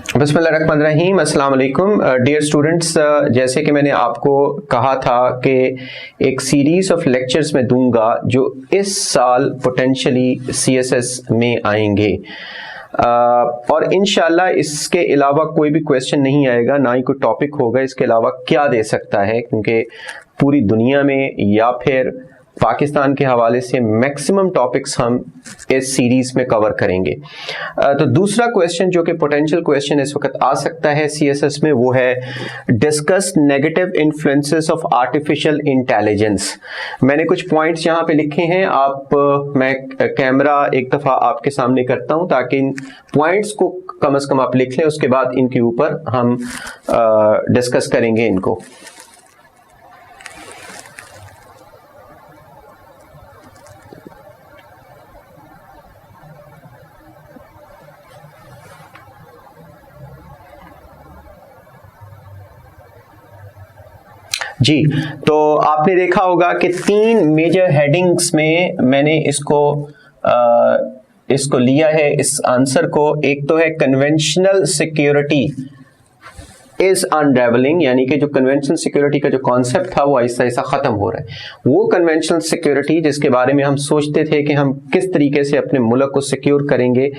बिस्मिल्लाहिर्रहमानिर्रहीम, अस्सलाम वालेकुम डियर स्टूडेंट्स। जैसे कि मैंने आपको कहा था कि एक सीरीज़ ऑफ लेक्चर्स में दूंगा जो इस साल पोटेंशली सीएसएस में आएंगे और इंशाल्लाह इसके अलावा कोई भी क्वेश्चन नहीं आएगा, ना ही कोई टॉपिक होगा इसके अलावा क्या दे सकता है, क्योंकि पूरी दुनिया में या फिर पाकिस्तान के हवाले से मैक्सिमम टॉपिक्स हम इस सीरीज में कवर करेंगे। तो दूसरा क्वेश्चन जो कि पोटेंशियल क्वेश्चन इस वक्त आ सकता है सीएसएस में, वो है discuss negative influences of artificial intelligence. मैंने कुछ पॉइंट्स यहाँ पे लिखे हैं, मैं कैमरा एक दफ़ा आपके सामने करता हूँ ताकि इन पॉइंट्स को कम से कम आप लिख लें, उसके बाद इनके ऊपर हम डिस्कस करेंगे इनको। जी, तो आपने देखा होगा कि 3 मेजर हेडिंग्स में मैंने इसको लिया है, इस आंसर को। एक तो है कन्वेंशनल सिक्योरिटी इज अनरेवलिंग, यानी कि जो कन्वेंशनल सिक्योरिटी का जो कॉन्सेप्ट था वो ऐसा ऐसा खत्म हो रहा है। वो कन्वेंशनल सिक्योरिटी जिसके बारे में हम सोचते थे कि हम किस तरीके से अपने मुल्क को सिक्योर करेंगे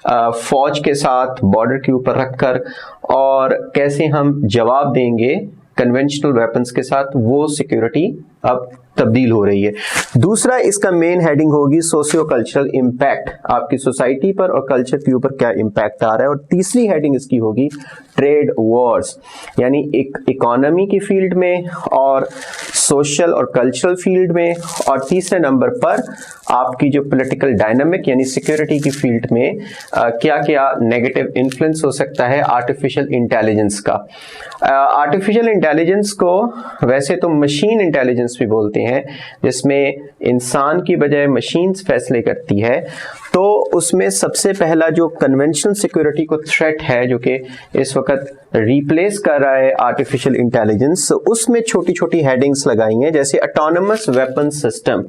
फौज के साथ बॉर्डर के ऊपर रखकर, और कैसे हम जवाब देंगे कन्वेंशनल वेपन्स के साथ, वो सिक्योरिटी अब तब्दील हो रही है। दूसरा इसका मेन हेडिंग होगी सोशियो कल्चरल इम्पैक्ट, आपकी सोसाइटी पर और कल्चर के ऊपर क्या इम्पैक्ट आ रहा है। और तीसरी हेडिंग इसकी होगी ट्रेड वॉर्स, यानी एक इकोनॉमी की फील्ड में और सोशल और कल्चरल फील्ड में, और तीसरे नंबर पर आपकी जो पॉलिटिकल डायनामिक यानी सिक्योरिटी की फील्ड में क्या क्या नेगेटिव इन्फ्लुएंस हो सकता है आर्टिफिशियल इंटेलिजेंस का। आर्टिफिशियल इंटेलिजेंस को वैसे तो मशीन इंटेलिजेंस भी बोलते हैं, जिसमें इंसान की बजाय मशीन्स फैसले करती है। तो उसमें सबसे पहला जो कन्वेंशनल सिक्योरिटी को थ्रेट है, जो कि इस वक्त रिप्लेस कर रहा है आर्टिफिशियल इंटेलिजेंस, उसमें छोटी छोटी हेडिंग्स लगाई हैं, जैसे ऑटोनमस वेपन सिस्टम।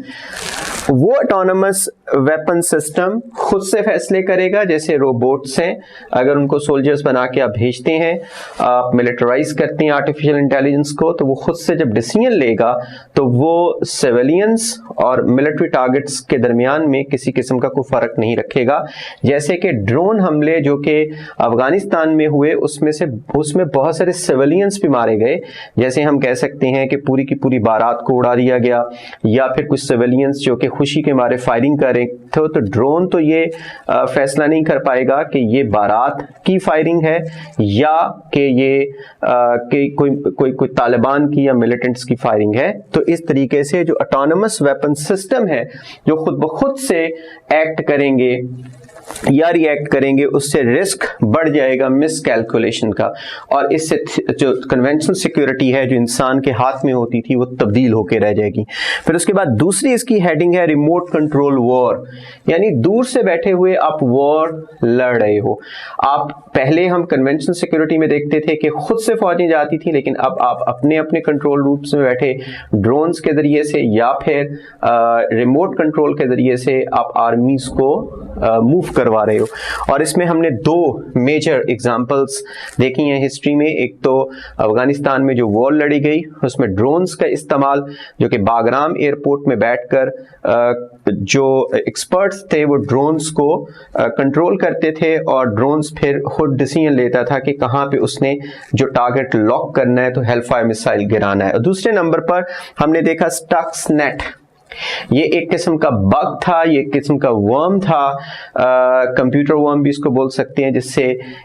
वो ऑटोनमस वेपन सिस्टम खुद से फैसले करेगा, जैसे रोबोट्स हैं, अगर उनको सोल्जर्स बना के आप भेजते हैं, आप मिलिटराइज करते हैं आर्टिफिशियल इंटेलिजेंस को, तो वो खुद से जब डिसीजन लेगा तो वो सिविलियंस और मिलिट्री टारगेट्स के दरमियान में किसी किस्म का कोई फर्क नहीं रखेगा। जैसे कि ड्रोन हमले जो कि अफगानिस्तान में हुए, उसमें बहुत सारे सिविलियंस भी मारे गए। जैसे हम कह सकते हैं कि पूरी की पूरी बारात को उड़ा दिया गया, या फिर कुछ सिविलियंस जो कि खुशी के मारे फायरिंग कर रहे थे। तो ड्रोन तो ये फैसला नहीं कर पाएगा कि ये बारात की फायरिंग है या कि ये कोई तालिबान की या मिलिटेंट्स की फायरिंग है। तो इस तरीके से जो ऑटोनमस वेपन सिस्टम है, जो खुद ब खुद से एक्ट करेंगे या रिएक्ट करेंगे, उससे रिस्क बढ़ जाएगा मिस कैलकुलेशन का, और इससे जो कन्वेंशनल सिक्योरिटी है जो इंसान के हाथ में होती थी वो तब्दील होकर रह जाएगी। फिर उसके बाद दूसरी इसकी हेडिंग है रिमोट कंट्रोल वॉर, यानी दूर से बैठे हुए आप वॉर लड़ रहे हो। आप पहले हम कन्वेंशनल सिक्योरिटी में देखते थे कि खुद से फौजें जाती थी, लेकिन अब आप अपने अपने कंट्रोल रूम्स में बैठे ड्रोन्स के जरिए से या फिर रिमोट कंट्रोल के जरिए से आप आर्मीज को मूव करवा रहे हो। और इसमें हमने 2 मेजर एग्जांपल्स देखी हैं हिस्ट्री में। एक तो अफगानिस्तान में जो वॉर लड़ी गई, उसमें ड्रोन्स का इस्तेमाल, जो कि बागराम एयरपोर्ट में बैठकर जो एक्सपर्ट्स थे वो ड्रोन्स को कंट्रोल करते थे, और ड्रोन्स फिर खुद डिसीजन लेता था कि कहाँ पे उसने जो टारगेट लॉक करना है, तो हेलफायर मिसाइल गिराना है। और दूसरे नंबर पर हमने देखा स्टक्सनेट, ये एक किस्म का बग था, ये एक किस्म का वर्म था, कंप्यूटर वर्म भी इसको बोल सकते हैं, जिससे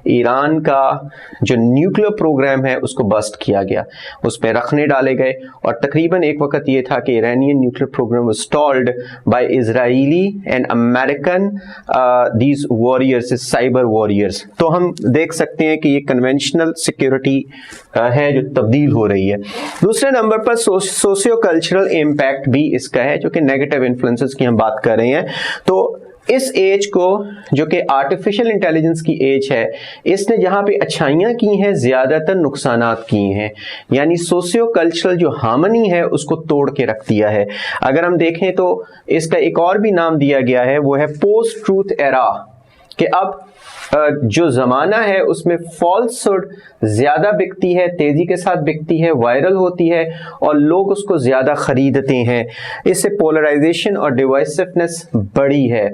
ईरान का जो न्यूक्लियर प्रोग्राम है उसको बस्ट किया गया, उस पर रखने डाले गए, और तकरीबन एक वक्त ये था कि Iranian nuclear programme was stalled by Israeli and American these warriors, cyber warriors. तो हम देख सकते हैं कि ये कन्वेंशनल सिक्योरिटी है जो तब्दील हो रही है। दूसरे नंबर पर सोशियो कल्चरल इम्पैक्ट भी इसका है, जो कि नेगेटिव इन्फ्लुएंसेस की हम बात कर रहे हैं। तो इस एज को, जो कि आर्टिफिशियल इंटेलिजेंस की एज है, इसने जहां पे अच्छाइयां की हैं, ज्यादातर नुकसानात किए हैं, यानी सोशियो कल्चरल जो हार्मनी है उसको तोड़ के रख दिया है। अगर हम देखें तो इसका एक और भी नाम दिया गया है, वो है पोस्ट ट्रूथ एरा, कि अब जो ज़माना है उसमें फॉल्सहुड ज़्यादा बिकती है, तेज़ी के साथ बिकती है, वायरल होती है और लोग उसको ज़्यादा ख़रीदते हैं। इससे पोलराइजेशन और डिवाइसिवनेस बढ़ी है,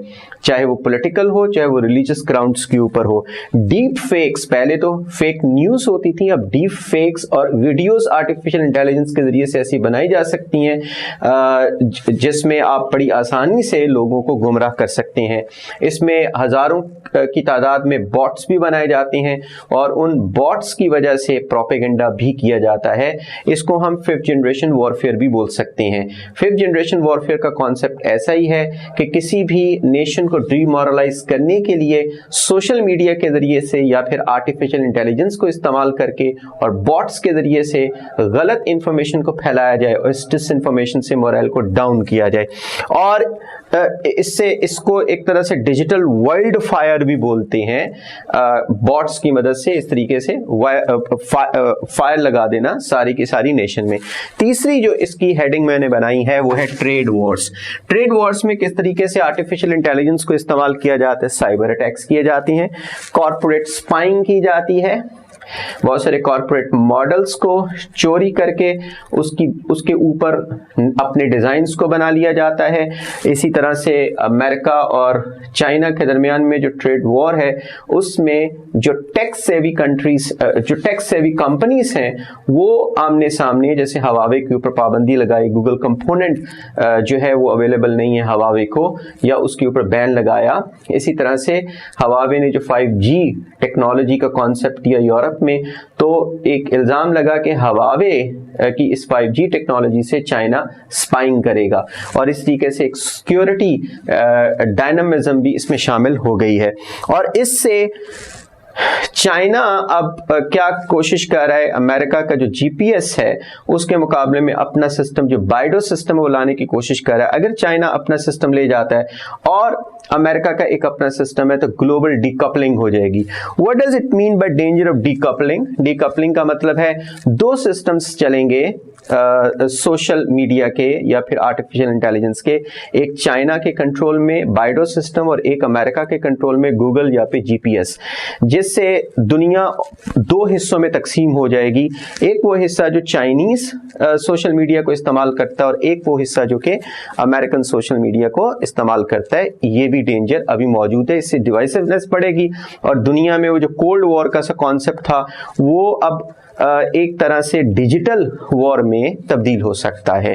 चाहे वो पॉलिटिकल हो, चाहे वो रिलीजियस ग्राउंड्स के ऊपर हो। डीप फेक्स, पहले तो फेक न्यूज़ होती थी, अब डीप फेक्स और वीडियोस आर्टिफिशियल इंटेलिजेंस के ज़रिए से ऐसी बनाई जा सकती हैं जिसमें आप बड़ी आसानी से लोगों को गुमराह कर सकते हैं। इसमें हज़ारों की तादाद में बॉट्स भी बनाए जाते हैं और उन बॉट्स की वजह से प्रोपेगेंडा भी किया जाता है। इसको हम फिफ्थ जनरेशन वॉरफेयर भी बोल सकते हैं। फिफ्थ जनरेशन वॉरफेयर का कॉन्सेप्ट ऐसा ही है कि किसी भी नेशन को डिमोरलाइज करने के लिए सोशल मीडिया के जरिए से या फिर आर्टिफिशियल इंटेलिजेंस को इस्तेमाल करके और बॉट्स के जरिए से गलत इंफॉर्मेशन को फैलाया जाए और इस डिसइंफॉर्मेशन से मोरल को डाउन किया जाए। और इससे इसको एक तरह से डिजिटल वाइल्ड फायर भी बोलते हैं। बॉट्स की मदद से इस तरीके से फायर लगा देना सारी की सारी नेशन में। तीसरी जो इसकी हेडिंग मैंने बनाई है वो है ट्रेड वॉर्स। ट्रेड वॉर्स में किस तरीके से आर्टिफिशियल इंटेलिजेंस को इस्तेमाल किया जाता है, साइबर अटैक्स किए जाते हैं, कॉर्पोरेट स्पाइंग की जाती है, बहुत सारे कॉर्पोरेट मॉडल्स को चोरी करके उसके ऊपर अपने डिजाइन्स को बना लिया जाता है। इसी तरह से अमेरिका और चाइना के दरमियान में जो ट्रेड वॉर है उसमें जो टेक्स सेवी कंट्रीज, जो टेक्स सेवी कंपनीज हैं वो आमने सामने, जैसे हवावे के ऊपर पाबंदी लगाई, गूगल कंपोनेंट जो है वो अवेलेबल नहीं है हवावे को, या उसके ऊपर बैन लगाया। इसी तरह से हवावे ने जो 5G टेक्नोलॉजी का कॉन्सेप्ट दिया यूरोप में, तो एक इल्ज़ाम लगा कि हवावे की इस 5G टेक्नोलॉजी से चाइना स्पाइंग करेगा और इस तरीके से एक सिक्योरिटी डायनामिज्म भी इसमें शामिल हो गई है। और इससे चाइना अब क्या कोशिश कर रहा है, अमेरिका का जो GPS है उसके मुकाबले में अपना सिस्टम, जो बाइडो सिस्टम, वो लाने की कोशिश कर रहा है। अगर चाइना अपना सिस्टम ले जाता है और अमेरिका का एक अपना सिस्टम है तो ग्लोबल डीकपलिंग हो जाएगी। What does it mean by danger of decoupling? Decoupling का मतलब है दो सिस्टम्स चलेंगे सोशल मीडिया के या फिर आर्टिफिशियल इंटेलिजेंस के, एक चाइना के कंट्रोल में बाइडो सिस्टम और एक अमेरिका के कंट्रोल में गूगल या फिर GPS, जिससे दुनिया दो हिस्सों में तकसीम हो जाएगी। एक वो हिस्सा जो चाइनीज सोशल मीडिया को इस्तेमाल करता है और एक वो हिस्सा जो कि अमेरिकन सोशल मीडिया को इस्तेमाल करता है। ये भी डेंजर अभी मौजूद है, इससे डिवाइसिवनेस बढ़ेगी और दुनिया में वो जो कोल्ड वॉर का सा कॉन्सेप्ट था वो अब एक तरह से डिजिटल वॉर में तब्दील हो सकता है।